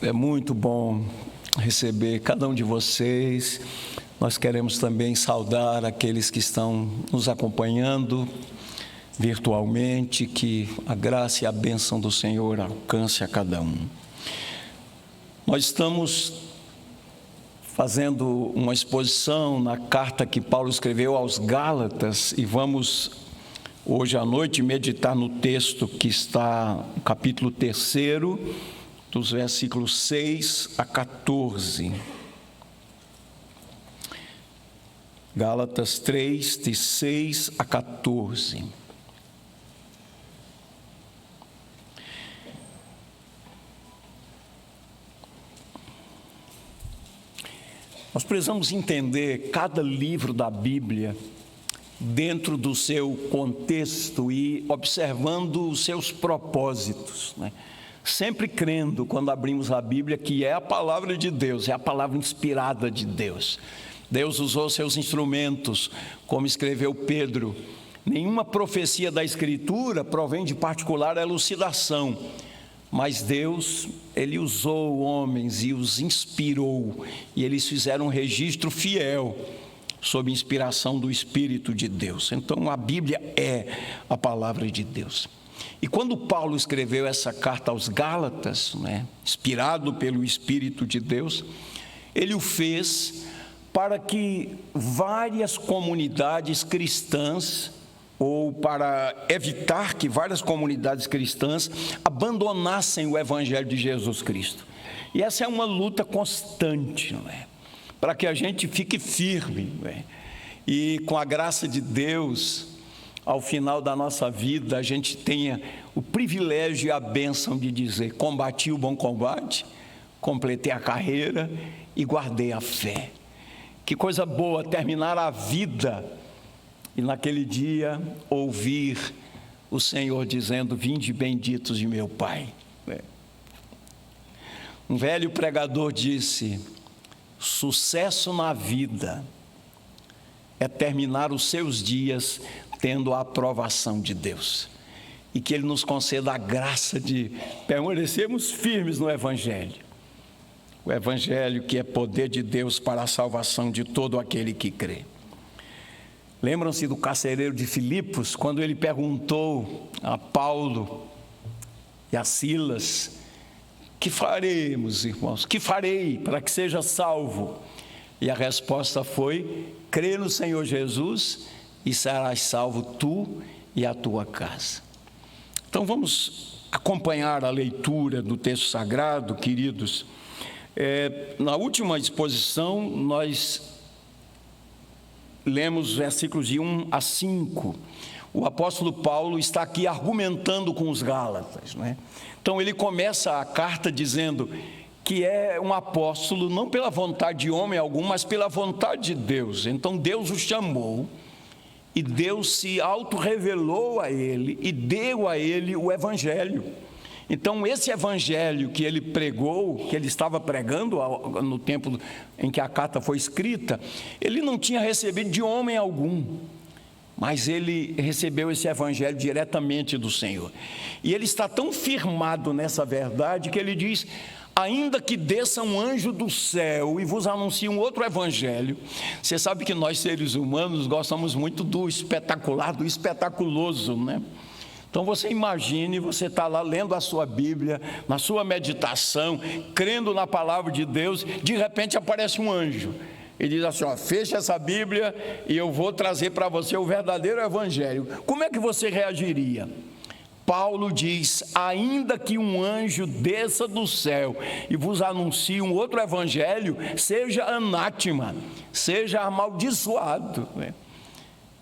É muito bom receber cada um de vocês. Nós queremos também saudar aqueles que estão nos acompanhando virtualmente, que a graça e a bênção do Senhor alcance a cada um. Nós estamos fazendo uma exposição na carta que Paulo escreveu aos Gálatas e vamos hoje à noite meditar no texto que está no capítulo 3, dos versículos 6 a 14. Gálatas 3, de 6 a 14. Nós precisamos entender cada livro da Bíblia dentro do seu contexto e observando os seus propósitos, né? Sempre crendo, quando abrimos a Bíblia, que é a palavra de Deus, é a palavra inspirada de Deus. Deus usou seus instrumentos, como escreveu Pedro. Nenhuma profecia da Escritura provém de particular elucidação, mas Deus, Ele usou homens e os inspirou, e eles fizeram um registro fiel, sob inspiração do Espírito de Deus. Então a Bíblia é a palavra de Deus. E quando Paulo escreveu essa carta aos Gálatas, né, inspirado pelo Espírito de Deus, ele o fez para que várias comunidades cristãs, ou para evitar que várias comunidades cristãs abandonassem o Evangelho de Jesus Cristo. E essa é uma luta constante, não é? Para que a gente fique firme, não é? E com a graça de Deus, ao final da nossa vida, a gente tenha o privilégio e a bênção de dizer: combati o bom combate, completei a carreira e guardei a fé. Que coisa boa terminar a vida e naquele dia ouvir o Senhor dizendo: vinde benditos de meu Pai. Um velho pregador disse: sucesso na vida é terminar os seus dias tendo a aprovação de Deus. E que Ele nos conceda a graça de permanecermos firmes no Evangelho. O Evangelho que é poder de Deus para a salvação de todo aquele que crê. Lembram-se do carcereiro de Filipos, quando ele perguntou a Paulo e a Silas: que faremos, irmãos? Que farei para que seja salvo? E a resposta foi: crê no Senhor Jesus e serás salvo tu e a tua casa. Então vamos acompanhar a leitura do texto sagrado, queridos. Na última exposição nós lemos versículos de 1 a 5. O apóstolo Paulo está aqui argumentando com os Gálatas, né? Então ele começa a carta dizendo que é um apóstolo não pela vontade de homem algum, mas pela vontade de Deus. Então Deus o chamou e Deus se auto-revelou a ele e deu a ele o Evangelho. Então esse Evangelho que ele pregou, que ele estava pregando no tempo em que a carta foi escrita, ele não tinha recebido de homem algum, mas ele recebeu esse Evangelho diretamente do Senhor. E ele está tão firmado nessa verdade que ele diz: ainda que desça um anjo do céu e vos anuncie um outro evangelho. Você sabe que nós seres humanos gostamos muito do espetacular, do espetaculoso, né? Então você imagine, você está lá lendo a sua Bíblia, na sua meditação, crendo na palavra de Deus, de repente aparece um anjo e diz assim: ó, fecha essa Bíblia e eu vou trazer para você o verdadeiro evangelho. Como é que você reagiria? Paulo diz: ainda que um anjo desça do céu e vos anuncie um outro evangelho, seja anátema, seja amaldiçoado, né?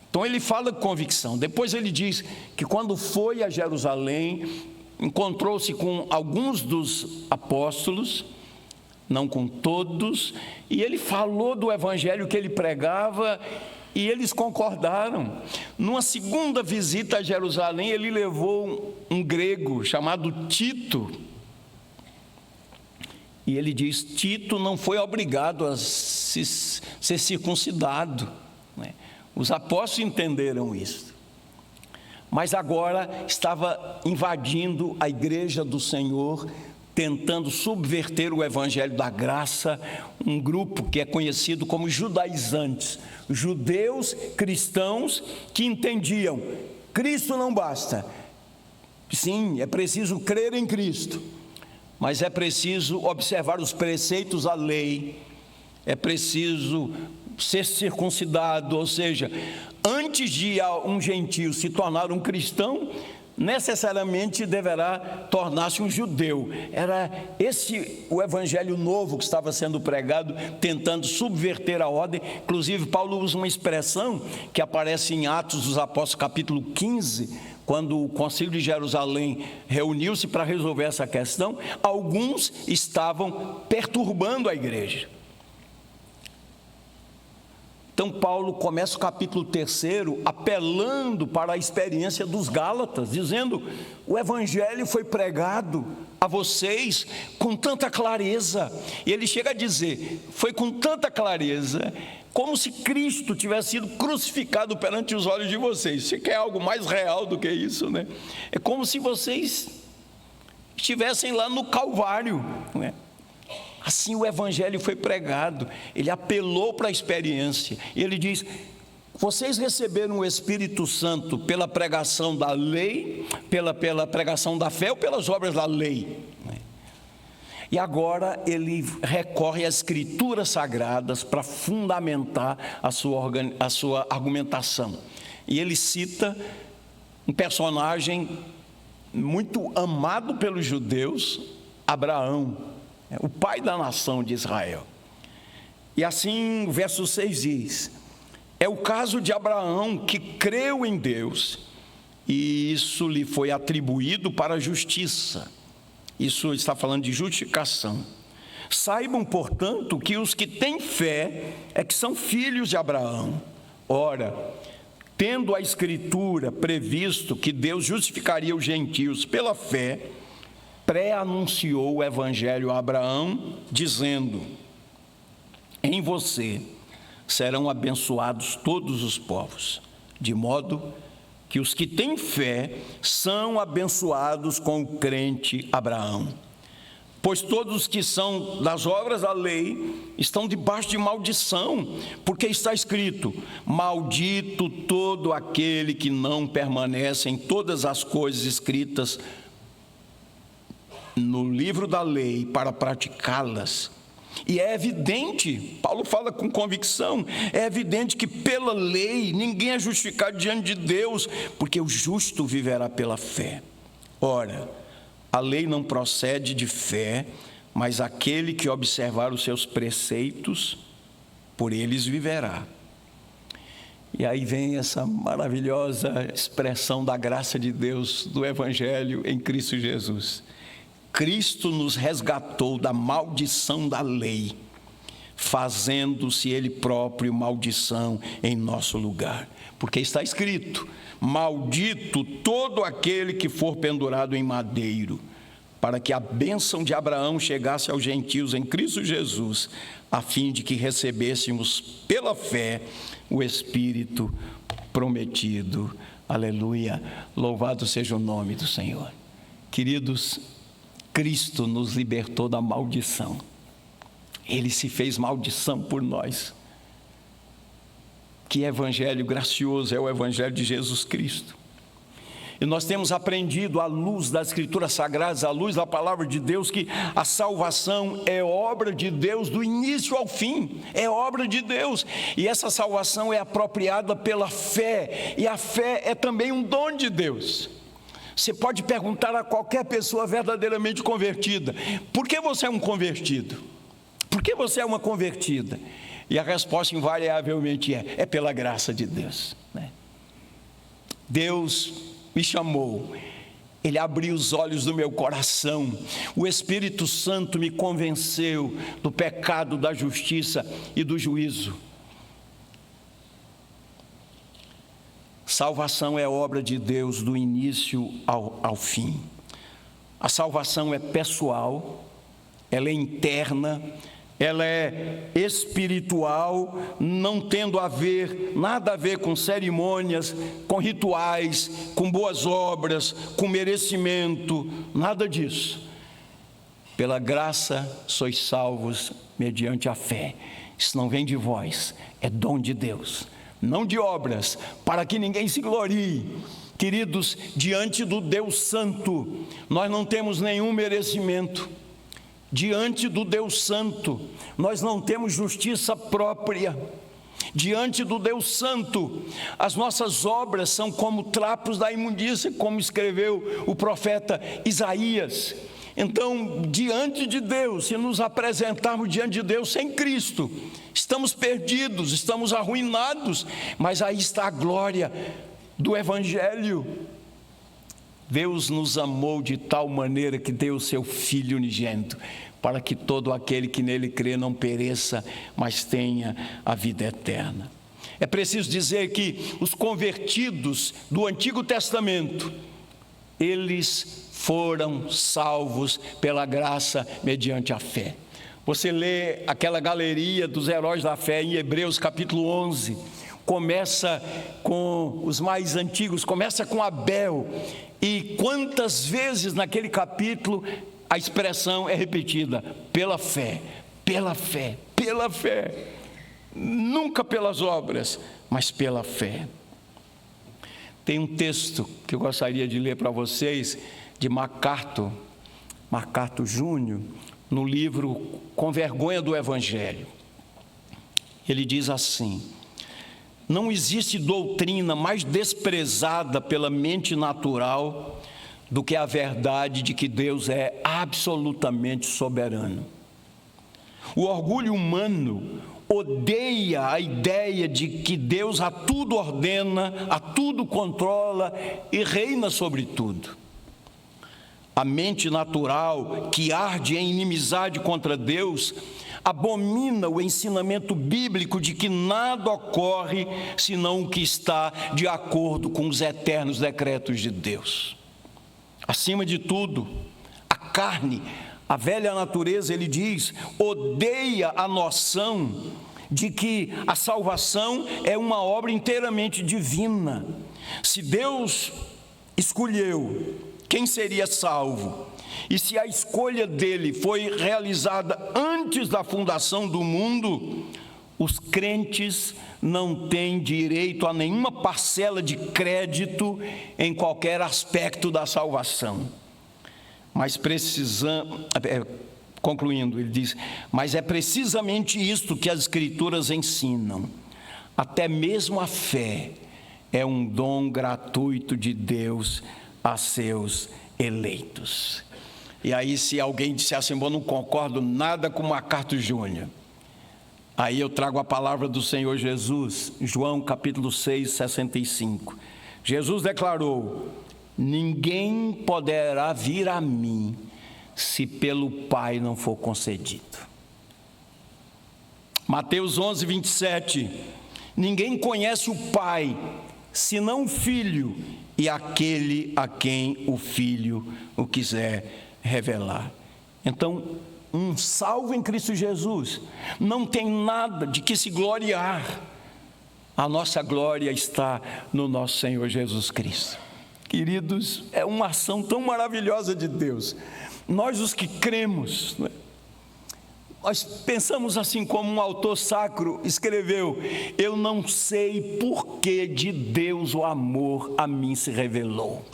Então ele fala com convicção. Depois ele diz que quando foi a Jerusalém, encontrou-se com alguns dos apóstolos, não com todos, e ele falou do evangelho que ele pregava, e eles concordaram. Numa segunda visita a Jerusalém, ele levou um grego chamado Tito. E ele diz: Tito não foi obrigado a ser circuncidado, né? Os apóstolos entenderam isso. Mas agora estava invadindo a igreja do Senhor tentando subverter o evangelho da graça, um grupo que é conhecido como judaizantes, judeus cristãos que entendiam: Cristo não basta. Sim, é preciso crer em Cristo, mas é preciso observar os preceitos da lei, é preciso ser circuncidado, ou seja, antes de um gentio se tornar um cristão, necessariamente deverá tornar-se um judeu. Era esse o evangelho novo que estava sendo pregado, tentando subverter a ordem. Inclusive, Paulo usa uma expressão que aparece em Atos dos Apóstolos, capítulo 15, quando o Concílio de Jerusalém reuniu-se para resolver essa questão. Alguns estavam perturbando a igreja. Então Paulo começa o capítulo 3 apelando para a experiência dos Gálatas, dizendo: o evangelho foi pregado a vocês com tanta clareza. E ele chega a dizer: foi com tanta clareza, como se Cristo tivesse sido crucificado perante os olhos de vocês. Você quer algo mais real do que isso, né? É como se vocês estivessem lá no Calvário, não é? Assim o evangelho foi pregado. Ele apelou para a experiência. E ele diz: vocês receberam o Espírito Santo pela pregação da lei, pela pregação da fé ou pelas obras da lei? E agora ele recorre às escrituras sagradas para fundamentar a sua argumentação. E ele cita um personagem muito amado pelos judeus, Abraão, o pai da nação de Israel. E assim o verso 6 diz: é o caso de Abraão, que creu em Deus e isso lhe foi atribuído para a justiça. Isso está falando de justificação. Saibam, portanto, que os que têm fé é que são filhos de Abraão. Ora, tendo a Escritura previsto que Deus justificaria os gentios pela fé, pré-anunciou o evangelho a Abraão, dizendo: em você serão abençoados todos os povos, de modo que os que têm fé são abençoados com o crente Abraão. Pois todos os que são das obras da lei estão debaixo de maldição, porque está escrito: maldito todo aquele que não permanece em todas as coisas escritas no livro da lei para praticá-las. E é evidente, Paulo fala com convicção, é evidente que pela lei ninguém é justificado diante de Deus, porque o justo viverá pela fé. Ora, a lei não procede de fé, mas aquele que observar os seus preceitos, por eles viverá. E aí vem essa maravilhosa expressão da graça de Deus, do evangelho em Cristo Jesus. Cristo nos resgatou da maldição da lei, fazendo-se Ele próprio maldição em nosso lugar. Porque está escrito: maldito todo aquele que for pendurado em madeiro, para que a bênção de Abraão chegasse aos gentios em Cristo Jesus, a fim de que recebêssemos pela fé o Espírito prometido. Aleluia, louvado seja o nome do Senhor. Queridos, Cristo nos libertou da maldição. Ele se fez maldição por nós. Que evangelho gracioso é o evangelho de Jesus Cristo. E nós temos aprendido à luz das Escrituras Sagradas, à luz da palavra de Deus, que a salvação é obra de Deus do início ao fim, é obra de Deus. E essa salvação é apropriada pela fé, e a fé é também um dom de Deus. Você pode perguntar a qualquer pessoa verdadeiramente convertida: por que você é um convertido? Por que você é uma convertida? E a resposta invariavelmente é pela graça de Deus, né? Deus me chamou, Ele abriu os olhos do meu coração, o Espírito Santo me convenceu do pecado, da justiça e do juízo. Salvação é obra de Deus do início ao fim. A salvação é pessoal, ela é interna, ela é espiritual, não tendo nada a ver com cerimônias, com rituais, com boas obras, com merecimento, nada disso. Pela graça sois salvos mediante a fé. Isso não vem de vós, é dom de Deus, não de obras, para que ninguém se glorie. Queridos, diante do Deus Santo, nós não temos nenhum merecimento. Diante do Deus Santo, nós não temos justiça própria. Diante do Deus Santo, as nossas obras são como trapos da imundícia, como escreveu o profeta Isaías. Então, diante de Deus, se nos apresentarmos diante de Deus sem Cristo, estamos perdidos, estamos arruinados, mas aí está a glória do Evangelho. Deus nos amou de tal maneira que deu o seu Filho unigênito, para que todo aquele que nele crê não pereça, mas tenha a vida eterna. É preciso dizer que os convertidos do Antigo Testamento, eles foram salvos pela graça mediante a fé. Você lê aquela galeria dos heróis da fé em Hebreus capítulo 11, começa com os mais antigos, começa com Abel, e quantas vezes naquele capítulo a expressão é repetida: pela fé, pela fé, pela fé, nunca pelas obras, mas pela fé. Tem um texto que eu gostaria de ler para vocês, de MacArthur Júnior, no livro Com Vergonha do Evangelho. Ele diz assim: não existe doutrina mais desprezada pela mente natural do que a verdade de que Deus é absolutamente soberano. O orgulho humano odeia a ideia de que Deus a tudo ordena, a tudo controla e reina sobre tudo. A mente natural, que arde em inimizade contra Deus, abomina o ensinamento bíblico de que nada ocorre senão o que está de acordo com os eternos decretos de Deus. Acima de tudo, a carne, a velha natureza, ele diz, odeia a noção de que a salvação é uma obra inteiramente divina. Se Deus escolheu quem seria salvo, e se a escolha dele foi realizada antes da fundação do mundo, os crentes não têm direito a nenhuma parcela de crédito em qualquer aspecto da salvação. Mas concluindo, ele diz, mas é precisamente isto que as Escrituras ensinam. Até mesmo a fé é um dom gratuito de Deus a seus eleitos. E aí, se alguém disser assim, eu não concordo nada com MacArthur Júnior, aí eu trago a palavra do Senhor Jesus, João capítulo 6, 65. Jesus declarou: ninguém poderá vir a mim se pelo Pai não for concedido. Mateus 11, 27. Ninguém conhece o Pai, senão o Filho, e aquele a quem o Filho o quiser revelar. Então, um salvo em Cristo Jesus não tem nada de que se gloriar. A nossa glória está no nosso Senhor Jesus Cristo. Queridos, é uma ação tão maravilhosa de Deus. Nós, os que cremos, nós pensamos assim como um autor sacro escreveu: eu não sei por que de Deus o amor a mim se revelou.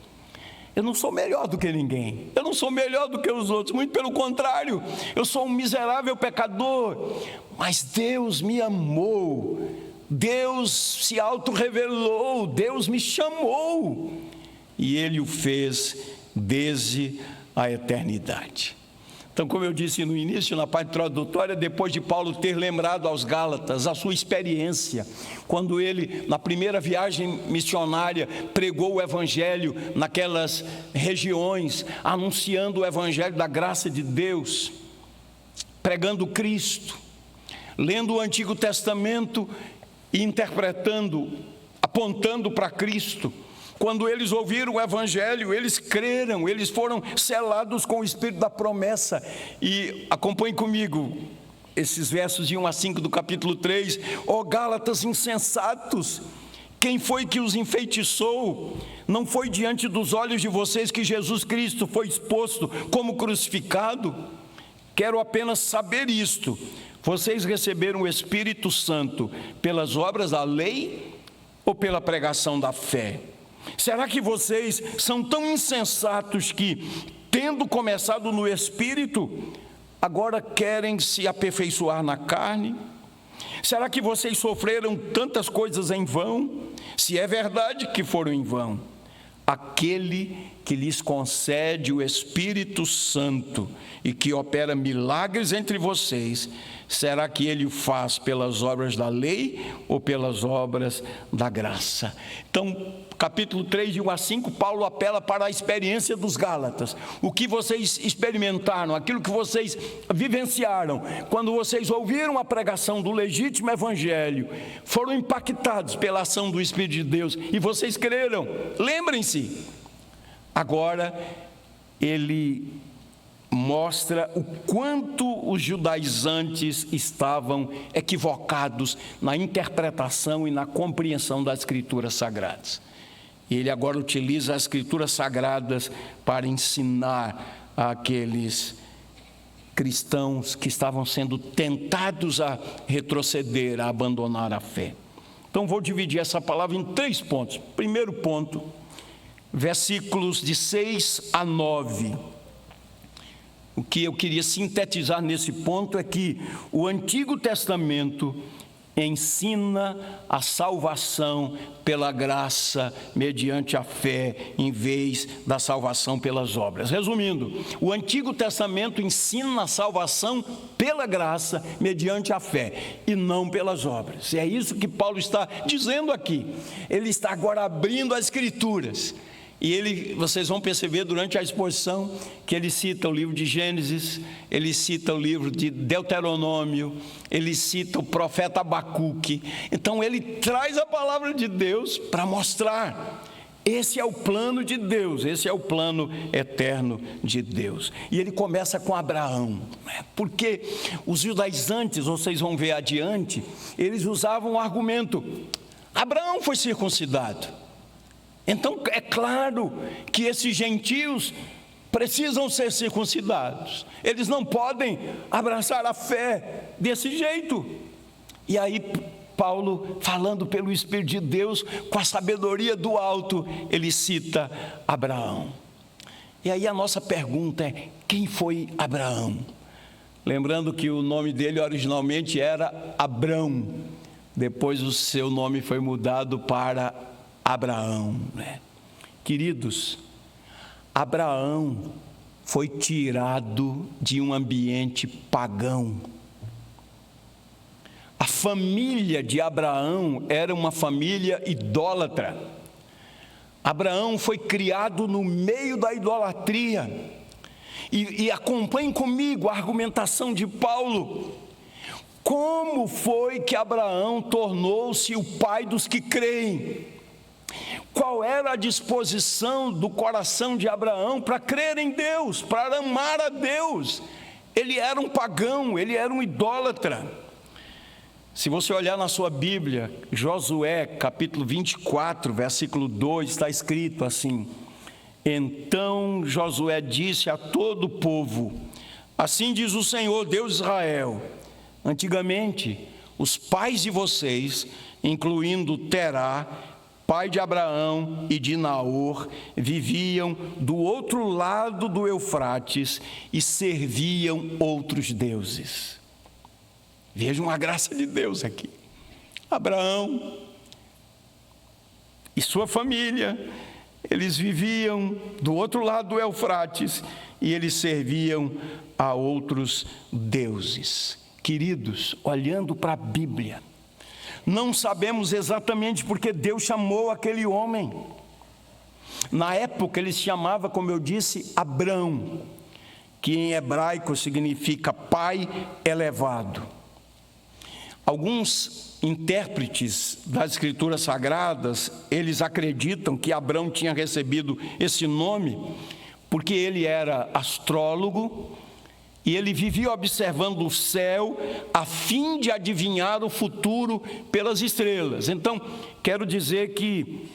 Eu não sou melhor do que ninguém, eu não sou melhor do que os outros, muito pelo contrário, eu sou um miserável pecador, mas Deus me amou, Deus se auto-revelou, Deus me chamou, e Ele o fez desde a eternidade. Então, como eu disse no início, na parte introdutória, depois de Paulo ter lembrado aos Gálatas a sua experiência, quando ele, na primeira viagem missionária, pregou o Evangelho naquelas regiões, anunciando o Evangelho da graça de Deus, pregando Cristo, lendo o Antigo Testamento e interpretando, apontando para Cristo. Quando eles ouviram o Evangelho, eles creram, eles foram selados com o Espírito da promessa. E acompanhe comigo esses versos de 1 a 5 do capítulo 3. Ó Gálatas insensatos, quem foi que os enfeitiçou? Não foi diante dos olhos de vocês que Jesus Cristo foi exposto como crucificado? Quero apenas saber isto: vocês receberam o Espírito Santo pelas obras da lei ou pela pregação da fé? Será que vocês são tão insensatos que, tendo começado no Espírito, agora querem se aperfeiçoar na carne? Será que vocês sofreram tantas coisas em vão? Se é verdade que foram em vão, aquele que lhes concede o Espírito Santo e que opera milagres entre vocês, será que ele o faz pelas obras da lei ou pelas obras da graça? Então, capítulo 3, de 1 a 5, Paulo apela para a experiência dos Gálatas. O que vocês experimentaram, aquilo que vocês vivenciaram, quando vocês ouviram a pregação do legítimo evangelho, foram impactados pela ação do Espírito de Deus e vocês creram. Lembrem-se. Agora, ele mostra o quanto os judaizantes estavam equivocados na interpretação e na compreensão das Escrituras Sagradas. E ele agora utiliza as Escrituras Sagradas para ensinar àqueles cristãos que estavam sendo tentados a retroceder, a abandonar a fé. Então, vou dividir essa palavra em 3 pontos. Primeiro ponto, versículos de 6 a 9. O que eu queria sintetizar nesse ponto é que o Antigo Testamento ensina a salvação pela graça mediante a fé, em vez da salvação pelas obras. Resumindo, o Antigo Testamento ensina a salvação pela graça mediante a fé e não pelas obras. E é isso que Paulo está dizendo aqui. Ele está agora abrindo as Escrituras. E vocês vão perceber durante a exposição que ele cita o livro de Gênesis, ele cita o livro de Deuteronômio, ele cita o profeta Abacuque. Então ele traz a palavra de Deus para mostrar: esse é o plano de Deus, esse é o plano eterno de Deus. E ele começa com Abraão, porque os judaizantes, vocês vão ver adiante, eles usavam o argumento: Abraão foi circuncidado. Então, é claro que esses gentios precisam ser circuncidados. Eles não podem abraçar a fé desse jeito. E aí, Paulo, falando pelo Espírito de Deus, com a sabedoria do alto, ele cita Abraão. E aí a nossa pergunta é: quem foi Abraão? Lembrando que o nome dele originalmente era Abrão. Depois o seu nome foi mudado para Abraão, né? Queridos, Abraão foi tirado de um ambiente pagão. A família de Abraão era uma família idólatra. Abraão foi criado no meio da idolatria. E acompanhem comigo a argumentação de Paulo. Como foi que Abraão tornou-se o pai dos que creem? Qual era a disposição do coração de Abraão para crer em Deus, para amar a Deus? Ele era um pagão, ele era um idólatra. Se você olhar na sua Bíblia, Josué capítulo 24, versículo 2, está escrito assim: então Josué disse a todo o povo: assim diz o Senhor, Deus de Israel, antigamente os pais de vocês, incluindo Terá, pai de Abraão e de Naor, viviam do outro lado do Eufrates e serviam outros deuses. Vejam a graça de Deus aqui. Abraão e sua família, eles viviam do outro lado do Eufrates e eles serviam a outros deuses. Queridos, olhando para a Bíblia, não sabemos exatamente porque Deus chamou aquele homem. Na época ele se chamava, como eu disse, Abrão, que em hebraico significa pai elevado. Alguns intérpretes das Escrituras Sagradas, eles acreditam que Abrão tinha recebido esse nome porque ele era astrólogo e ele vivia observando o céu a fim de adivinhar o futuro pelas estrelas. Então, quero dizer que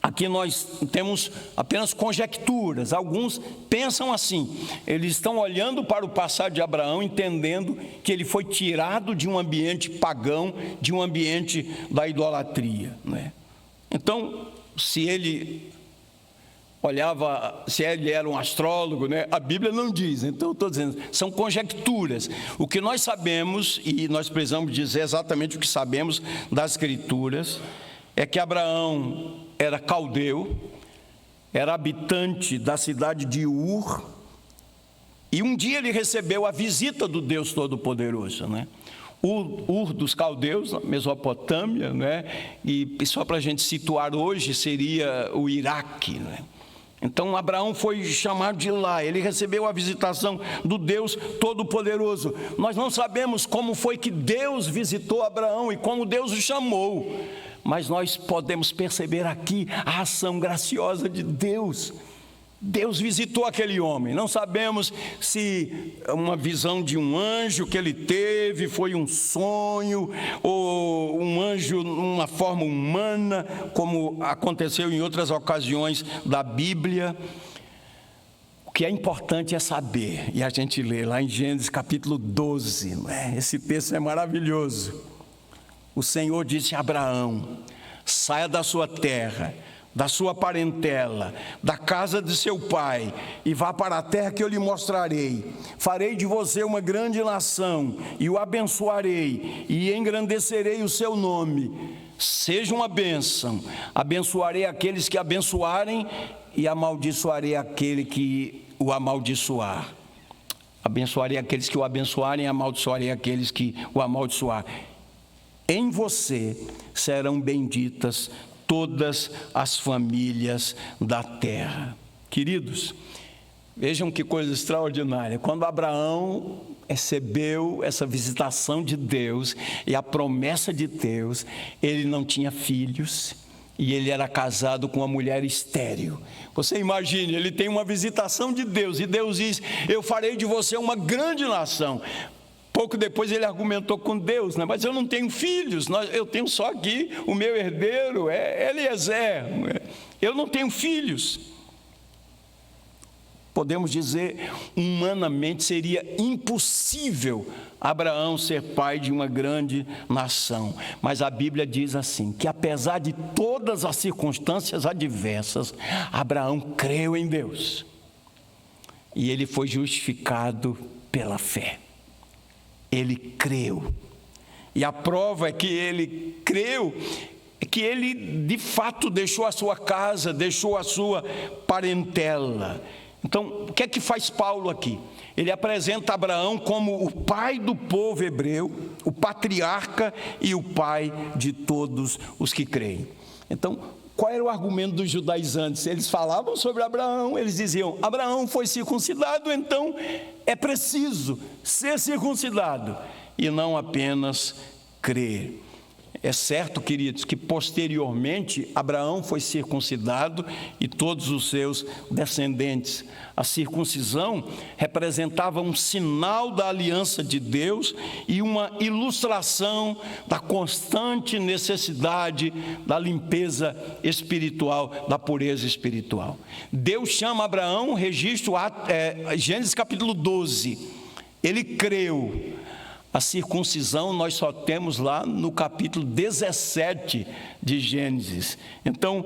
a Aqui nós temos apenas conjecturas. Alguns pensam assim, eles estão olhando para o passado de Abraão, entendendo que ele foi tirado de um ambiente pagão, de um ambiente da idolatria, né? Então, se ele era um astrólogo, né? A Bíblia não diz, então eu estou dizendo, são conjecturas. O que nós sabemos, e nós precisamos dizer exatamente o que sabemos das Escrituras, é que Abraão era caldeu, era habitante da cidade de Ur, e um dia ele recebeu a visita do Deus Todo-Poderoso, né? Ur dos caldeus, na Mesopotâmia, né? E só para a gente situar hoje, seria o Iraque, né? Então Abraão foi chamado de lá, ele recebeu a visitação do Deus Todo-Poderoso. Nós não sabemos como foi que Deus visitou Abraão e como Deus o chamou, mas nós podemos perceber aqui a ação graciosa de Deus. Deus visitou aquele homem. Não sabemos se uma visão de um anjo que ele teve foi um sonho, ou um anjo numa forma humana, como aconteceu em outras ocasiões da Bíblia. O que é importante é saber, e a gente lê lá em Gênesis capítulo 12, né? Esse texto é maravilhoso. O Senhor disse a Abraão: saia da sua terra, da sua parentela, da casa de seu pai, e vá para a terra que eu lhe mostrarei. Farei de você uma grande nação, e o abençoarei, e engrandecerei o seu nome. Seja uma bênção. Abençoarei aqueles que abençoarem, e amaldiçoarei aquele que o amaldiçoar. Abençoarei aqueles que o abençoarem, e amaldiçoarei aqueles que o amaldiçoar. Em você serão benditas todas as famílias da terra. Queridos, vejam que coisa extraordinária. Quando Abraão recebeu essa visitação de Deus e a promessa de Deus, ele não tinha filhos e ele era casado com uma mulher estéril. Você imagine, ele tem uma visitação de Deus e Deus diz: eu farei de você uma grande nação. Pouco depois ele argumentou com Deus, né? Mas eu não tenho filhos, eu tenho só aqui o meu herdeiro, é Eliezer, eu não tenho filhos. Podemos dizer, humanamente seria impossível Abraão ser pai de uma grande nação. Mas a Bíblia diz assim, que apesar de todas as circunstâncias adversas, Abraão creu em Deus. E ele foi justificado pela fé. Ele creu, e a prova é que ele creu, é que ele de fato deixou a sua casa, deixou a sua parentela. Então, o que é que faz Paulo aqui? Ele apresenta Abraão como o pai do povo hebreu, o patriarca e o pai de todos os que creem. Então, qual era o argumento dos judaizantes? Eles falavam sobre Abraão, eles diziam: Abraão foi circuncidado, então é preciso ser circuncidado e não apenas crer. É certo, queridos, que posteriormente Abraão foi circuncidado e todos os seus descendentes. A circuncisão representava um sinal da aliança de Deus e uma ilustração da constante necessidade da limpeza espiritual, da pureza espiritual. Deus chama Abraão, registro Gênesis capítulo 12. Ele creu. A circuncisão nós só temos lá no capítulo 17 de Gênesis. Então,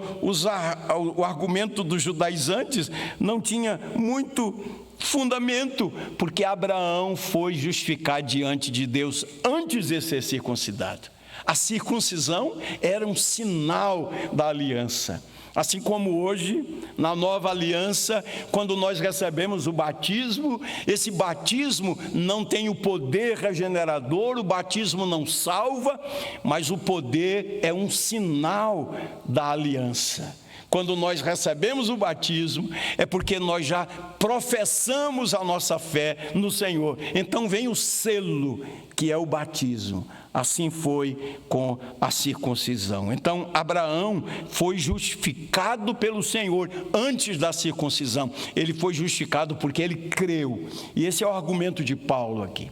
o argumento dos judaizantes não tinha muito fundamento, porque Abraão foi justificado diante de Deus antes de ser circuncidado. A circuncisão era um sinal da aliança. Assim como hoje, na nova aliança, quando nós recebemos o batismo, esse batismo não tem o poder regenerador, o batismo não salva, mas o poder é um sinal da aliança. Quando nós recebemos o batismo, é porque nós já professamos a nossa fé no Senhor. Então vem o selo, que é o batismo. Assim foi com a circuncisão. Então Abraão foi justificado pelo Senhor antes da circuncisão. Ele foi justificado porque ele creu. E esse é o argumento de Paulo aqui.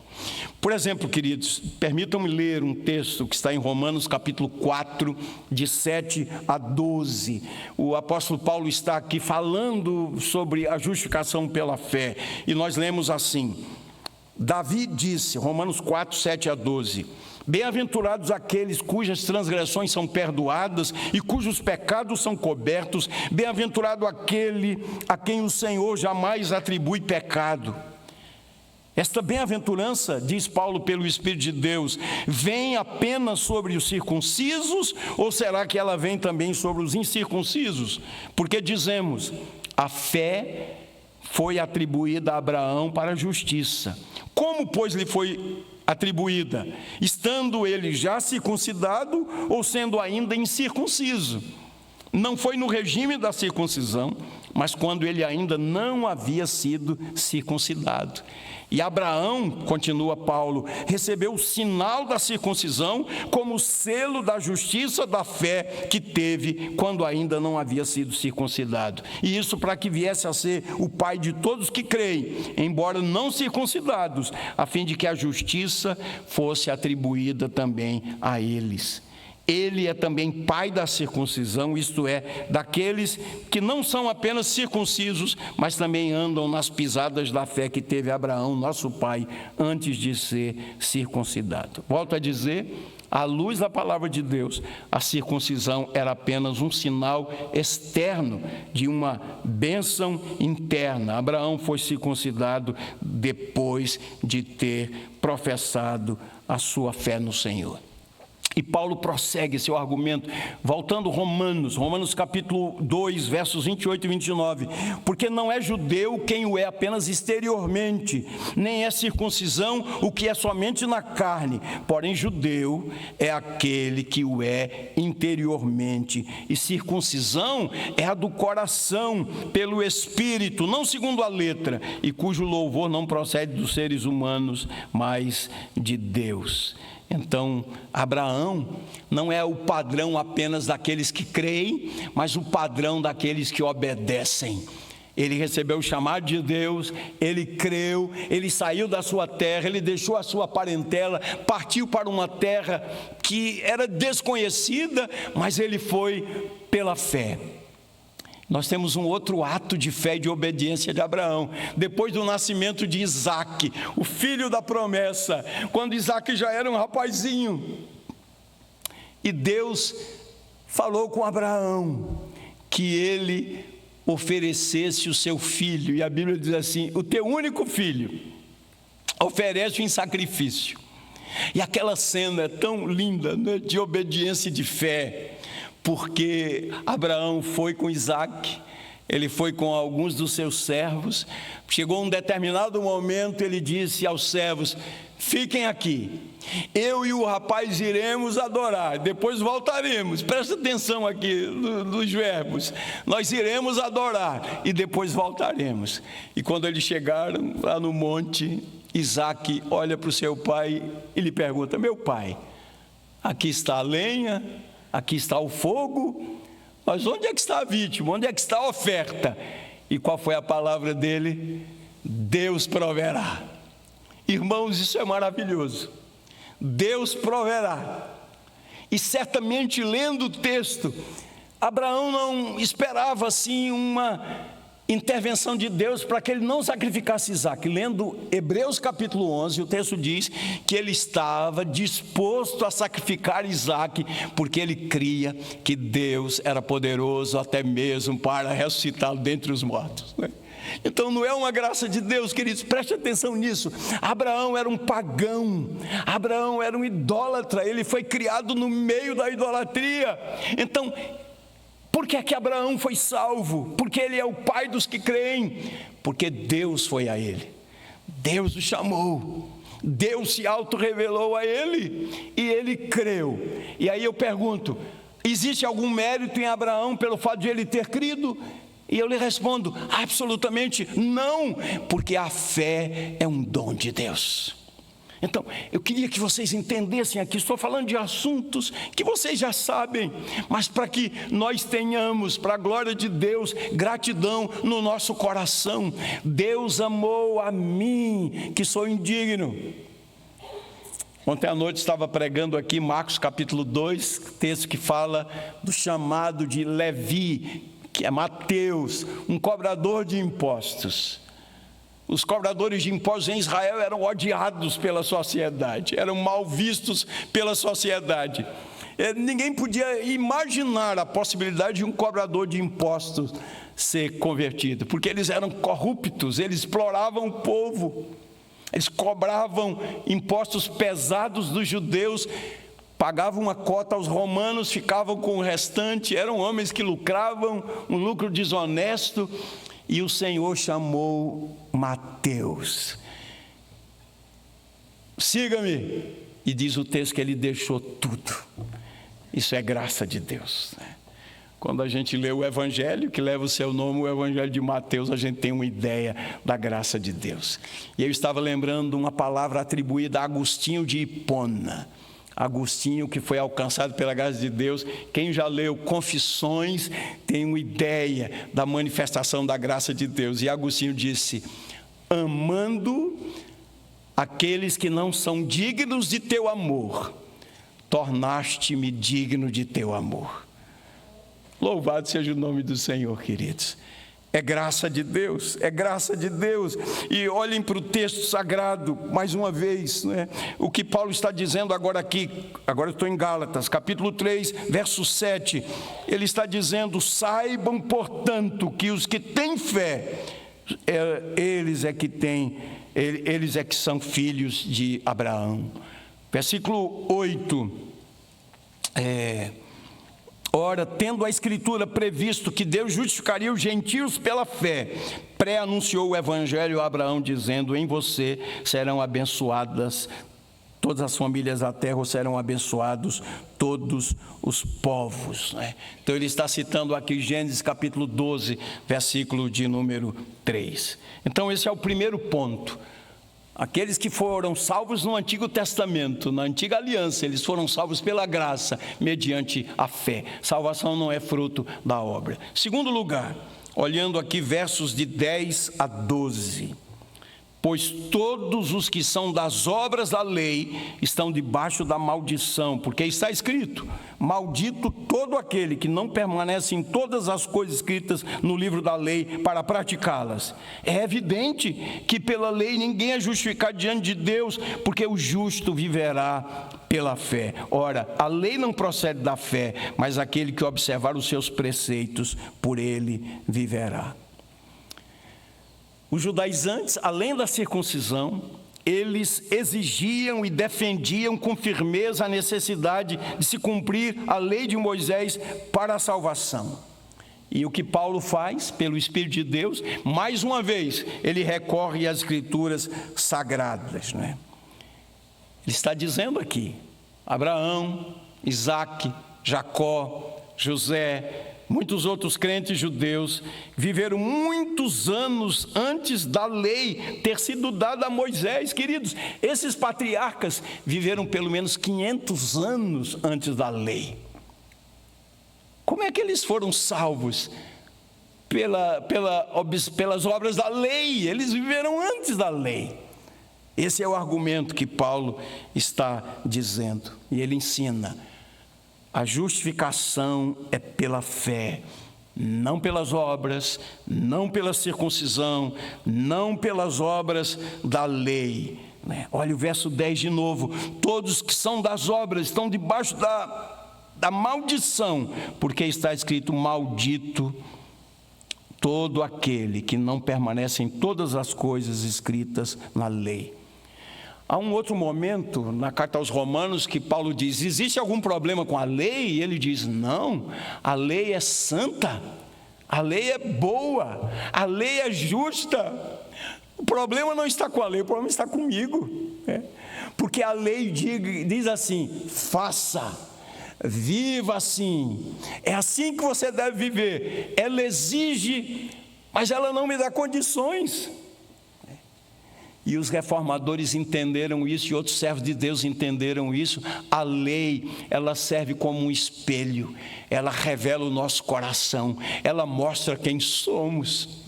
Por exemplo, queridos, permitam-me ler um texto que está em Romanos capítulo 4, de 7 a 12. O o apóstolo Paulo está aqui falando sobre a justificação pela fé, e nós lemos assim: Davi disse, Romanos 4, 7 a 12: bem-aventurados aqueles cujas transgressões são perdoadas e cujos pecados são cobertos. Bem-aventurado aquele a quem o Senhor jamais atribui pecado. Esta bem-aventurança, diz Paulo pelo Espírito de Deus, vem apenas sobre os circuncisos, ou será que ela vem também sobre os incircuncisos? Porque dizemos, a fé foi atribuída a Abraão para a justiça. Como, pois, lhe foi atribuída? Estando ele já circuncidado ou sendo ainda incircunciso? Não foi no regime da circuncisão, mas quando ele ainda não havia sido circuncidado. E Abraão, continua Paulo, recebeu o sinal da circuncisão como selo da justiça da fé que teve quando ainda não havia sido circuncidado. E isso para que viesse a ser o pai de todos que creem, embora não circuncidados, a fim de que a justiça fosse atribuída também a eles. Ele é também pai da circuncisão, isto é, daqueles que não são apenas circuncisos, mas também andam nas pisadas da fé que teve Abraão, nosso pai, antes de ser circuncidado. Volto a dizer, à luz da palavra de Deus, a circuncisão era apenas um sinal externo de uma bênção interna. Abraão foi circuncidado depois de ter professado a sua fé no Senhor. E Paulo prossegue seu argumento, voltando Romanos capítulo 2, versos 28 e 29. Porque não é judeu quem o é apenas exteriormente, nem é circuncisão o que é somente na carne. Porém, judeu é aquele que o é interiormente. E circuncisão é a do coração, pelo Espírito, não segundo a letra, e cujo louvor não procede dos seres humanos, mas de Deus. Então, Abraão não é o padrão apenas daqueles que creem, mas o padrão daqueles que obedecem. Ele recebeu o chamado de Deus, ele creu, ele saiu da sua terra, ele deixou a sua parentela, partiu para uma terra que era desconhecida, mas ele foi pela fé. Nós temos um outro ato de fé e de obediência de Abraão, depois do nascimento de Isaque, o filho da promessa, quando Isaque já era um rapazinho. E Deus falou com Abraão que ele oferecesse o seu filho, e a Bíblia diz assim: o teu único filho, oferece em sacrifício. E aquela cena é tão linda, né, de obediência e de fé, porque Abraão foi com Isaque, ele foi com alguns dos seus servos. Chegou um determinado momento, ele disse aos servos: fiquem aqui, eu e o rapaz iremos adorar, depois voltaremos. Presta atenção aqui nos verbos: nós iremos adorar e depois voltaremos. E quando eles chegaram lá no monte, Isaque olha para o seu pai e lhe pergunta: meu pai, aqui está a lenha, aqui está o fogo, mas onde é que está a vítima? Onde é que está a oferta? E qual foi a palavra dele? Deus proverá. Irmãos, isso é maravilhoso. Deus proverá. E certamente, lendo o texto, Abraão não esperava assim uma intervenção de Deus para que ele não sacrificasse Isaque. Lendo Hebreus capítulo 11, o texto diz que ele estava disposto a sacrificar Isaque, porque ele cria que Deus era poderoso até mesmo para ressuscitá-lo dentre os mortos. Então não é uma graça de Deus, queridos, preste atenção nisso. Abraão era um pagão, Abraão era um idólatra, ele foi criado no meio da idolatria. Então, por que é que Abraão foi salvo? Porque ele é o pai dos que creem. Porque Deus foi a ele, Deus o chamou, Deus se auto-revelou a ele, e ele creu. E aí eu pergunto: existe algum mérito em Abraão pelo fato de ele ter crido? E eu lhe respondo: absolutamente não, porque a fé é um dom de Deus. Então, eu queria que vocês entendessem aqui, estou falando de assuntos que vocês já sabem, mas para que nós tenhamos, para a glória de Deus, gratidão no nosso coração. Deus amou a mim, que sou indigno. Ontem à noite estava pregando aqui Marcos capítulo 2, texto que fala do chamado de Levi, que é Mateus, um cobrador de impostos. Os cobradores de impostos em Israel eram odiados pela sociedade, eram mal vistos pela sociedade. Ninguém podia imaginar a possibilidade de um cobrador de impostos ser convertido, porque eles eram corruptos, eles exploravam o povo, eles cobravam impostos pesados dos judeus, pagavam uma cota aos romanos, ficavam com o restante, eram homens que lucravam, um lucro desonesto. E o Senhor chamou Mateus. Siga-me. E diz o texto que ele deixou tudo. Isso é graça de Deus. Quando a gente lê o Evangelho, que leva o seu nome, o Evangelho de Mateus, a gente tem uma ideia da graça de Deus. E eu estava lembrando uma palavra atribuída a Agostinho de Hipona. Agostinho, que foi alcançado pela graça de Deus. Quem já leu Confissões tem uma ideia da manifestação da graça de Deus. E Agostinho disse: amando aqueles que não são dignos de teu amor, tornaste-me digno de teu amor. Louvado seja o nome do Senhor, queridos. É graça de Deus, é graça de Deus. E olhem para o texto sagrado, mais uma vez, né? O que Paulo está dizendo agora aqui, agora eu estou em Gálatas, capítulo 3, verso 7. Ele está dizendo: saibam, portanto, que os que têm fé, eles é que são filhos de Abraão. Versículo 8, ora, tendo a Escritura previsto que Deus justificaria os gentios pela fé, pré-anunciou o Evangelho a Abraão, dizendo: em você serão abençoadas todas as famílias da terra, ou serão abençoados todos os povos. Então ele está citando aqui Gênesis capítulo 12, versículo de número 3. Então esse é o primeiro ponto. Aqueles que foram salvos no Antigo Testamento, na Antiga Aliança, eles foram salvos pela graça, mediante a fé. Salvação não é fruto da obra. Segundo lugar, olhando aqui versos de 10 a 12. Pois todos os que são das obras da lei estão debaixo da maldição, porque está escrito: maldito todo aquele que não permanece em todas as coisas escritas no livro da lei para praticá-las. É evidente que pela lei ninguém é justificado diante de Deus, porque o justo viverá pela fé. Ora, a lei não procede da fé, mas aquele que observar os seus preceitos, por ele viverá. Os judaizantes, além da circuncisão, eles exigiam e defendiam com firmeza a necessidade de se cumprir a lei de Moisés para a salvação. E o que Paulo faz, pelo Espírito de Deus, mais uma vez, ele recorre às Escrituras sagradas, né? Ele está dizendo aqui: Abraão, Isaque, Jacó, José, muitos outros crentes judeus viveram muitos anos antes da lei ter sido dada a Moisés. Queridos, esses patriarcas viveram pelo menos 500 anos antes da lei. Como é que eles foram salvos? Pelas obras da lei. Eles viveram antes da lei. Esse é o argumento que Paulo está dizendo. E ele ensina: a justificação é pela fé, não pelas obras, não pela circuncisão, não pelas obras da lei. Olha o verso 10 de novo: todos que são das obras estão debaixo da maldição, porque está escrito: maldito todo aquele que não permanece em todas as coisas escritas na lei. Há um outro momento na carta aos Romanos que Paulo diz: existe algum problema com a lei? E ele diz: não, a lei é santa, a lei é boa, a lei é justa. O problema não está com a lei, o problema está comigo. Porque a lei diz assim: faça, viva assim, é assim que você deve viver. Ela exige, mas ela não me dá condições. E os reformadores entenderam isso, e outros servos de Deus entenderam isso. A lei, ela serve como um espelho, ela revela o nosso coração, ela mostra quem somos,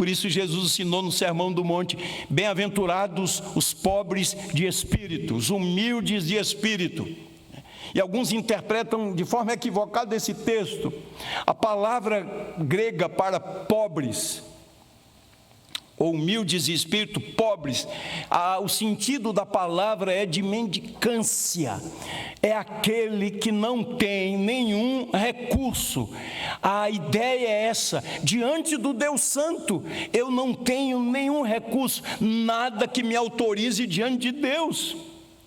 Por isso Jesus ensinou no Sermão do Monte: bem-aventurados os pobres de espírito, os humildes de espírito. E alguns interpretam de forma equivocada esse texto. A palavra grega para pobres, ou humildes de espírito, pobres, o sentido da palavra é de mendicância, é aquele que não tem nenhum recurso. A ideia é essa: diante do Deus Santo, eu não tenho nenhum recurso, nada que me autorize diante de Deus,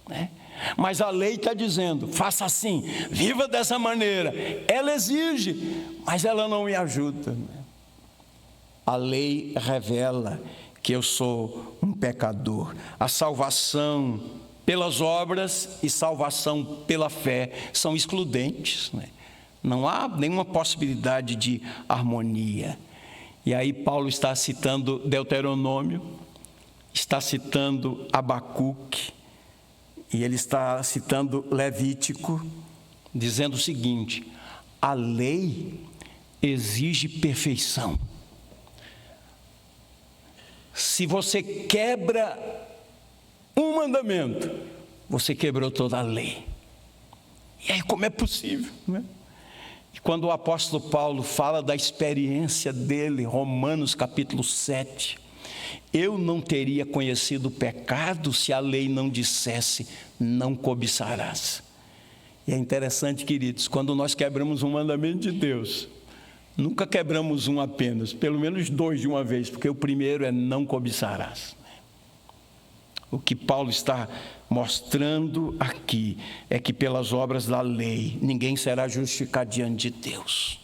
né? Mas a lei está dizendo, faça assim, viva dessa maneira. Ela exige, mas ela não me ajuda. A lei revela que eu sou um pecador. A salvação pelas obras e salvação pela fé são excludentes, né? Não há nenhuma possibilidade de harmonia. E aí Paulo está citando Deuteronômio, está citando Abacuque, e ele está citando Levítico, dizendo o seguinte: a lei exige perfeição. Se você quebra um mandamento, você quebrou toda a lei. E aí como é possível, né? E quando o apóstolo Paulo fala da experiência dele, Romanos capítulo 7, eu não teria conhecido o pecado se a lei não dissesse, não cobiçarás. E é interessante, queridos, quando nós quebramos um mandamento de Deus, nunca quebramos um apenas, pelo menos dois de uma vez, porque o primeiro é não cobiçarás. O que Paulo está mostrando aqui é que pelas obras da lei ninguém será justificado diante de Deus,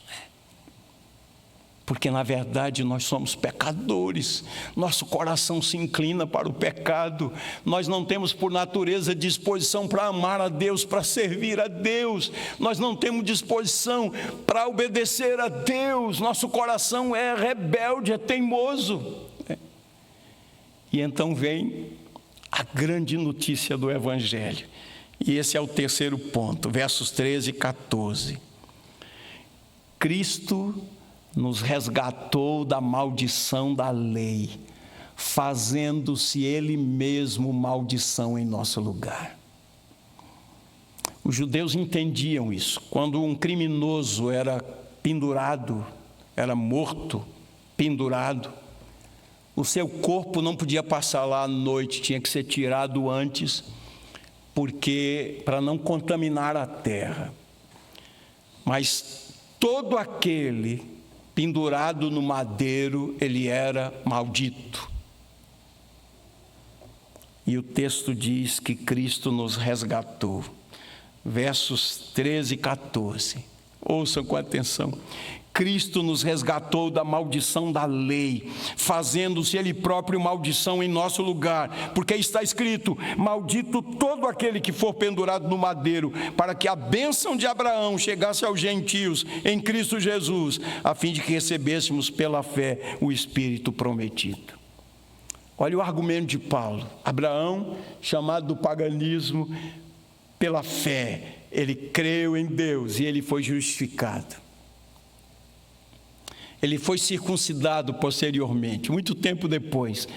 porque na verdade nós somos pecadores, nosso coração se inclina para o pecado, nós não temos por natureza disposição para amar a Deus, para servir a Deus, nós não temos disposição para obedecer a Deus, nosso coração é rebelde, é teimoso. E então vem a grande notícia do Evangelho, e esse é o terceiro ponto, versos 13 e 14. Cristo nos resgatou da maldição da lei, fazendo-se Ele mesmo maldição em nosso lugar. Os judeus entendiam isso. Quando um criminoso era pendurado, era morto, pendurado, o seu corpo não podia passar lá à noite, tinha que ser tirado antes, porque para não contaminar a terra. Mas todo aquele pendurado no madeiro, ele era maldito. E o texto diz que Cristo nos resgatou. Versos 13 e 14. Ouçam com atenção. Cristo nos resgatou da maldição da lei, fazendo-se Ele próprio maldição em nosso lugar, porque está escrito: maldito todo aquele que for pendurado no madeiro, para que a bênção de Abraão chegasse aos gentios em Cristo Jesus, a fim de que recebêssemos pela fé o Espírito prometido. Olha o argumento de Paulo. Abraão, chamado do paganismo, pela fé, ele creu em Deus e ele foi justificado. Ele foi circuncidado posteriormente, muito tempo depois,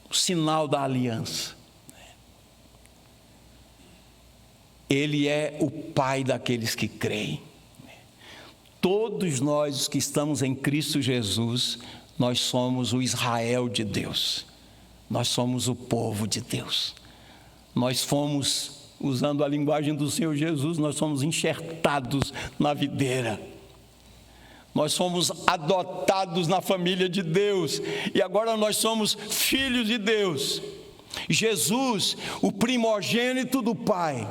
o sinal da aliança. Ele é o pai daqueles que creem. Todos nós, os que estamos em Cristo Jesus, nós somos o Israel de Deus. Nós somos o povo de Deus. Nós fomos, usando a linguagem do Senhor Jesus, nós somos enxertados na videira. Nós somos adotados na família de Deus, e agora nós somos filhos de Deus. Jesus, o primogênito do Pai,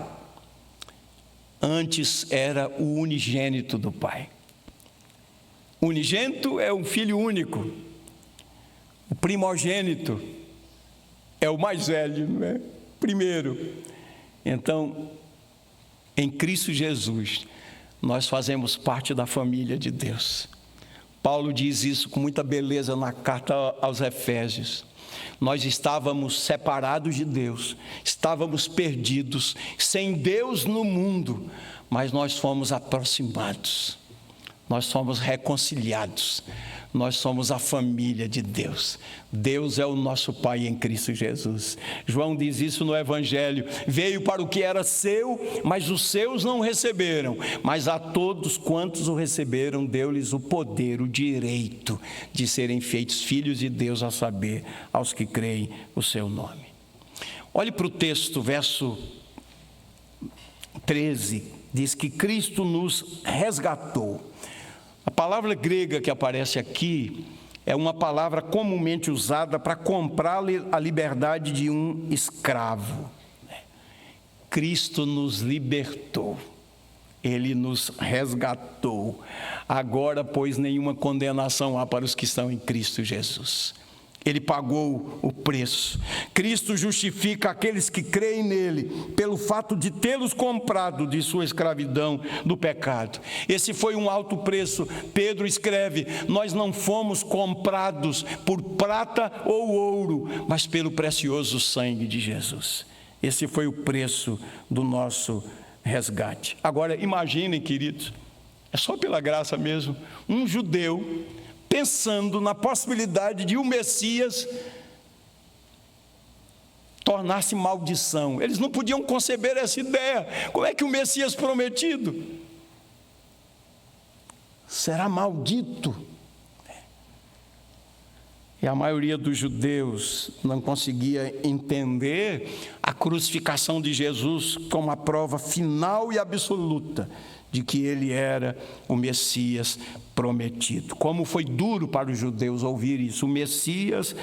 antes era o unigênito do Pai. Unigênito é um filho único. O primogênito é o mais velho, né? Primeiro. Então, em Cristo Jesus, nós fazemos parte da família de Deus. Paulo diz isso com muita beleza na carta aos Efésios. Nós estávamos separados de Deus, estávamos perdidos, sem Deus no mundo, mas nós fomos aproximados. nós somos reconciliados, nós somos a família de Deus. Deus é o nosso Pai em Cristo Jesus. João diz isso no Evangelho: veio para o que era seu, mas os seus não receberam, mas a todos quantos o receberam, deu-lhes o poder, o direito de serem feitos filhos de Deus, a saber, aos que creem o seu nome. Olhe para o texto, verso 13, diz que Cristo nos resgatou. A palavra grega que aparece aqui é uma palavra comumente usada para comprar a liberdade de um escravo. Cristo nos libertou, Ele nos resgatou. Agora, pois, nenhuma condenação há para os que estão em Cristo Jesus. Ele pagou o preço. Cristo justifica aqueles que creem nele pelo fato de tê-los comprado de sua escravidão do pecado. Esse foi um alto preço. Pedro escreve: nós não fomos comprados por prata ou ouro, mas pelo precioso sangue de Jesus. Esse foi o preço do nosso resgate. Agora imaginem, queridos, é só pela graça mesmo, um judeu pensando na possibilidade de o Messias tornar-se maldição. Eles não podiam conceber essa ideia. Como é que o Messias prometido será maldito? E a maioria dos judeus não conseguia entender a crucificação de Jesus como a prova final e absoluta de que ele era o Messias prometido. Como foi duro para os judeus ouvir isso, o Messias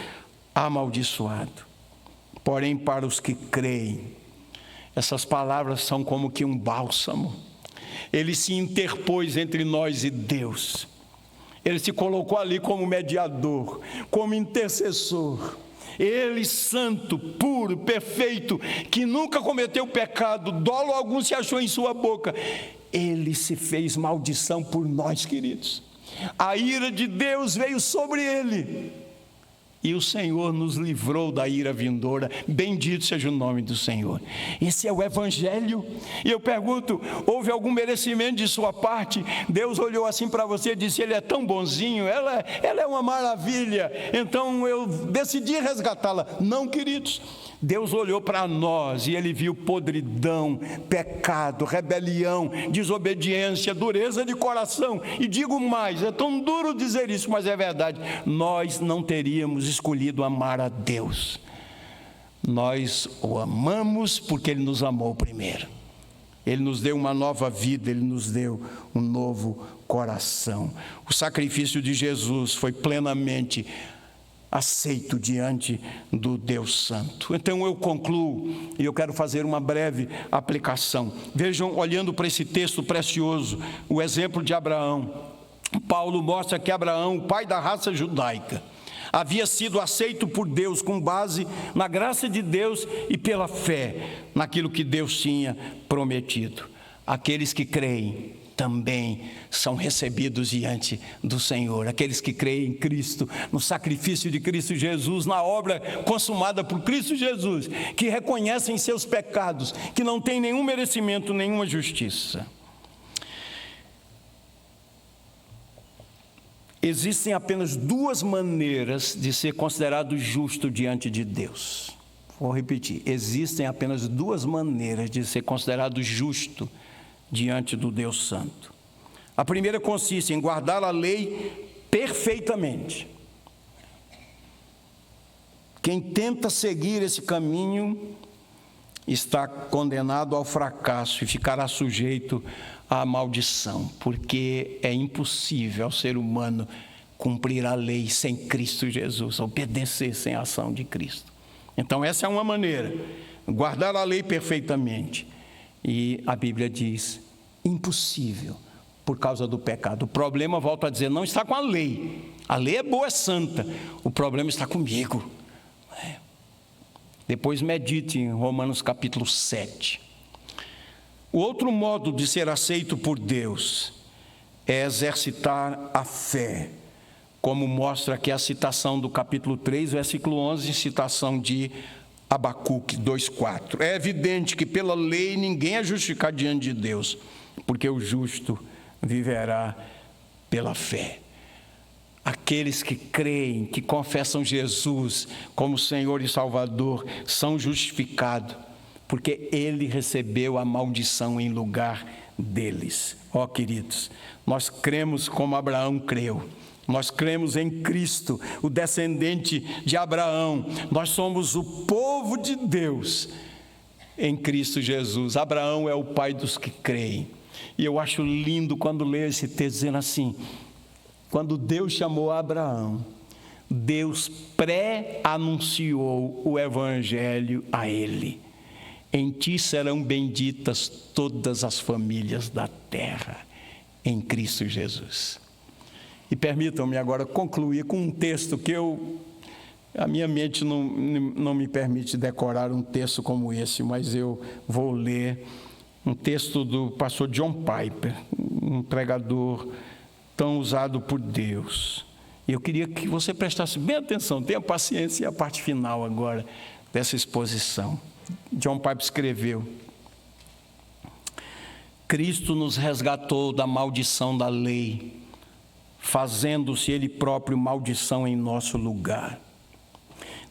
amaldiçoado. Porém, para os que creem, essas palavras são como que um bálsamo. Ele se interpôs entre nós e Deus. Ele se colocou ali como mediador, como intercessor. Ele, santo, puro, perfeito, que nunca cometeu pecado, dolo algum se achou em sua boca. Ele se fez maldição por nós, queridos. A ira de Deus veio sobre ele, e o Senhor nos livrou da ira vindoura. Bendito seja o nome do Senhor. Esse é o Evangelho. E eu pergunto: houve algum merecimento de sua parte? Deus olhou assim para você e disse: ele é tão bonzinho, ela é uma maravilha, então eu decidi resgatá-la. Não, queridos. Deus olhou para nós e Ele viu podridão, pecado, rebelião, desobediência, dureza de coração. E digo mais, é tão duro dizer isso, mas é verdade. Nós não teríamos escolhido amar a Deus. Nós o amamos porque Ele nos amou primeiro. Ele nos deu uma nova vida, Ele nos deu um novo coração. O sacrifício de Jesus foi plenamente aceito diante do Deus Santo. Então eu concluo e eu quero fazer uma breve aplicação. Vejam, olhando para esse texto precioso, o exemplo de Abraão. Paulo mostra que Abraão, o pai da raça judaica, havia sido aceito por Deus com base na graça de Deus e pela fé naquilo que Deus tinha prometido. Aqueles que creem também são recebidos diante do Senhor. Aqueles que creem em Cristo, no sacrifício de Cristo Jesus, na obra consumada por Cristo Jesus, que reconhecem seus pecados, que não têm nenhum merecimento, nenhuma justiça. Existem apenas duas maneiras de ser considerado justo diante de Deus. Vou repetir: existem apenas duas maneiras de ser considerado justo diante do Deus Santo. A primeira consiste em guardar a lei perfeitamente. Quem tenta seguir esse caminho está condenado ao fracasso e ficará sujeito à maldição, porque é impossível ao ser humano cumprir a lei sem Cristo Jesus, obedecer sem a ação de Cristo. Então essa é uma maneira, guardar a lei perfeitamente. E a Bíblia diz: impossível, por causa do pecado. O problema, volto a dizer, não está com a lei. A lei é boa, é santa. O problema está comigo. Depois medite em Romanos capítulo 7. O outro modo de ser aceito por Deus é exercitar a fé, como mostra aqui a citação do capítulo 3, versículo 11, citação de Abacuque 2,4. É evidente que pela lei ninguém é justificado diante de Deus, porque o justo viverá pela fé. Aqueles que creem, que confessam Jesus como Senhor e Salvador, são justificados, porque Ele recebeu a maldição em lugar deles. Ó queridos, nós cremos como Abraão creu. Nós cremos em Cristo, o descendente de Abraão. Nós somos o povo de Deus em Cristo Jesus. Abraão é o pai dos que creem. E eu acho lindo quando leio esse texto dizendo assim: quando Deus chamou Abraão, Deus pré-anunciou o evangelho a ele. Em ti serão benditas todas as famílias da terra, em Cristo Jesus. E permitam-me agora concluir com um texto que a minha mente não me permite decorar um texto como esse, mas eu vou ler um texto do pastor John Piper, um pregador tão usado por Deus. E eu queria que você prestasse bem atenção, tenha paciência, e a parte final agora dessa exposição. John Piper escreveu: Cristo nos resgatou da maldição da lei, fazendo-se Ele próprio maldição em nosso lugar.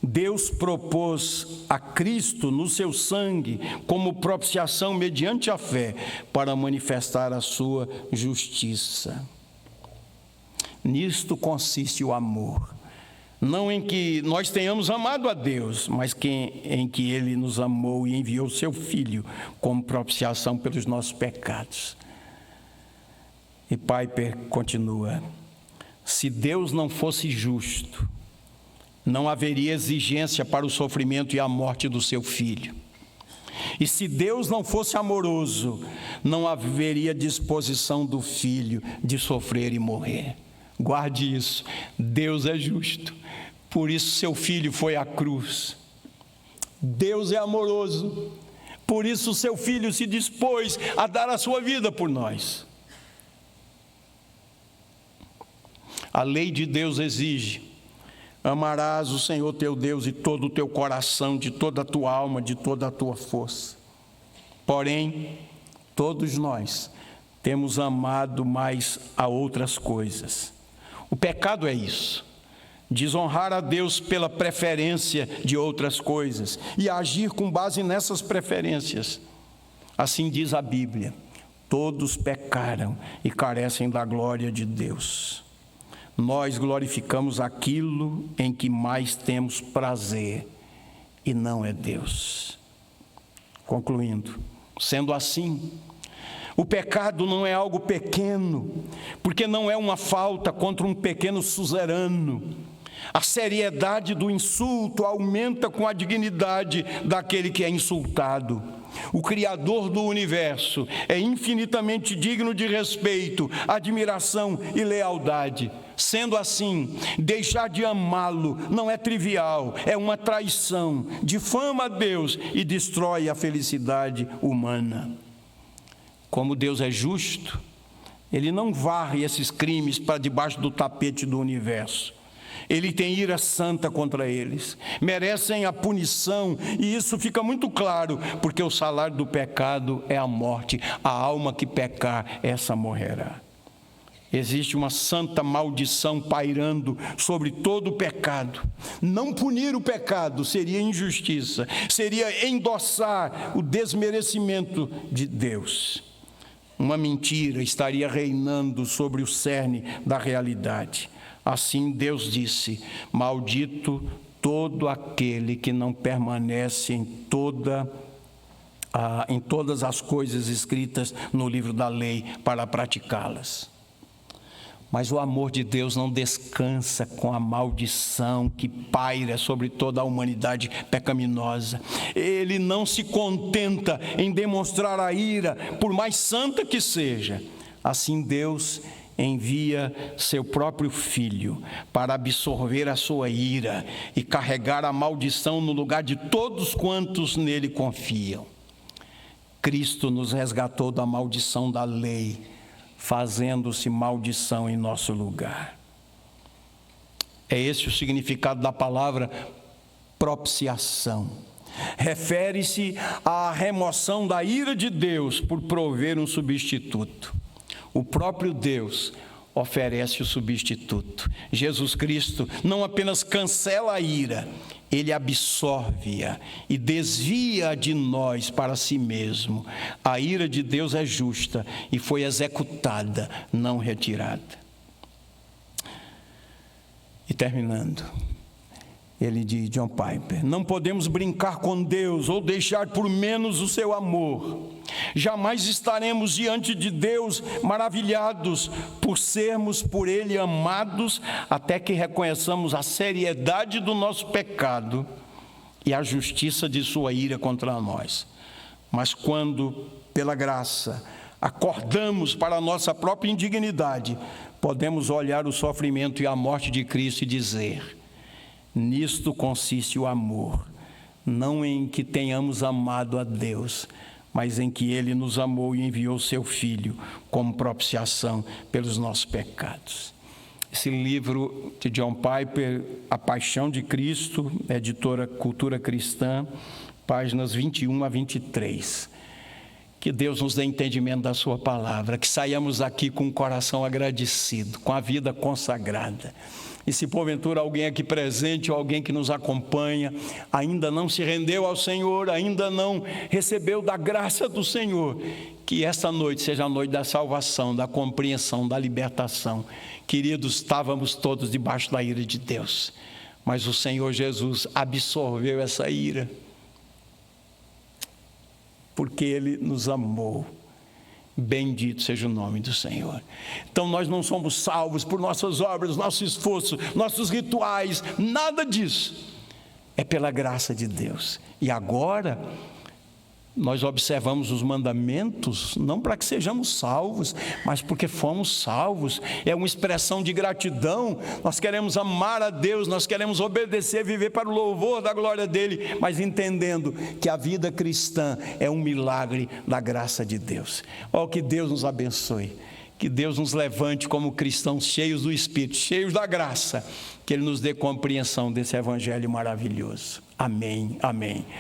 Deus propôs a Cristo no seu sangue como propiciação mediante a fé para manifestar a sua justiça. Nisto consiste o amor, não em que nós tenhamos amado a Deus, mas em que Ele nos amou e enviou seu Filho como propiciação pelos nossos pecados. E Piper continua: se Deus não fosse justo, não haveria exigência para o sofrimento e a morte do seu Filho. E se Deus não fosse amoroso, não haveria disposição do Filho de sofrer e morrer. Guarde isso, Deus é justo, por isso seu Filho foi à cruz. Deus é amoroso, por isso seu Filho se dispôs a dar a sua vida por nós. A lei de Deus exige: amarás o Senhor teu Deus de todo o teu coração, de toda a tua alma, de toda a tua força. Porém, todos nós temos amado mais a outras coisas. O pecado é isso: desonrar a Deus pela preferência de outras coisas e agir com base nessas preferências. Assim diz a Bíblia: todos pecaram e carecem da glória de Deus. Nós glorificamos aquilo em que mais temos prazer, e não é Deus. Concluindo, sendo assim, o pecado não é algo pequeno, porque não é uma falta contra um pequeno suzerano. A seriedade do insulto aumenta com a dignidade daquele que é insultado. O Criador do universo é infinitamente digno de respeito, admiração e lealdade. Sendo assim, deixar de amá-lo não é trivial, é uma traição, difama a Deus e destrói a felicidade humana. Como Deus é justo, Ele não varre esses crimes para debaixo do tapete do universo. Ele tem ira santa contra eles, merecem a punição, e isso fica muito claro, porque o salário do pecado é a morte. A alma que pecar, essa morrerá. Existe uma santa maldição pairando sobre todo o pecado. Não punir o pecado seria injustiça, seria endossar o desmerecimento de Deus. Uma mentira estaria reinando sobre o cerne da realidade. Assim Deus disse: maldito todo aquele que não permanece em todas as coisas escritas no livro da lei para praticá-las. Mas o amor de Deus não descansa com a maldição que paira sobre toda a humanidade pecaminosa. Ele não se contenta em demonstrar a ira, por mais santa que seja. Assim Deus envia seu próprio Filho para absorver a sua ira e carregar a maldição no lugar de todos quantos nele confiam. Cristo nos resgatou da maldição da lei, fazendo-se maldição em nosso lugar. É esse o significado da palavra propiciação. Refere-se à remoção da ira de Deus por prover um substituto. O próprio Deus oferece o substituto. Jesus Cristo não apenas cancela a ira, ele absorve-a e desvia de nós para si mesmo. A ira de Deus é justa e foi executada, não retirada. E terminando, ele diz, John Piper: não podemos brincar com Deus ou deixar por menos o seu amor. Jamais estaremos diante de Deus maravilhados por sermos por Ele amados, até que reconheçamos a seriedade do nosso pecado e a justiça de sua ira contra nós. Mas quando, pela graça, acordamos para a nossa própria indignidade, podemos olhar o sofrimento e a morte de Cristo e dizer: nisto consiste o amor, não em que tenhamos amado a Deus, mas em que Ele nos amou e enviou seu Filho como propiciação pelos nossos pecados. Esse livro de John Piper, A Paixão de Cristo, editora Cultura Cristã, páginas 21 a 23. Que Deus nos dê entendimento da sua palavra, que saiamos aqui com o coração agradecido, com a vida consagrada. E se porventura alguém aqui presente ou alguém que nos acompanha ainda não se rendeu ao Senhor, ainda não recebeu da graça do Senhor, que esta noite seja a noite da salvação, da compreensão, da libertação. Queridos, estávamos todos debaixo da ira de Deus, mas o Senhor Jesus absorveu essa ira, porque Ele nos amou. Bendito seja o nome do Senhor. Então nós não somos salvos por nossas obras, nosso esforço, nossos rituais, nada disso. É pela graça de Deus. E agora nós observamos os mandamentos, não para que sejamos salvos, mas porque fomos salvos. É uma expressão de gratidão. Nós queremos amar a Deus, nós queremos obedecer, viver para o louvor da glória dEle, mas entendendo que a vida cristã é um milagre da graça de Deus. Oh, que Deus nos abençoe, que Deus nos levante como cristãos cheios do Espírito, cheios da graça, que Ele nos dê compreensão desse evangelho maravilhoso. Amém, amém.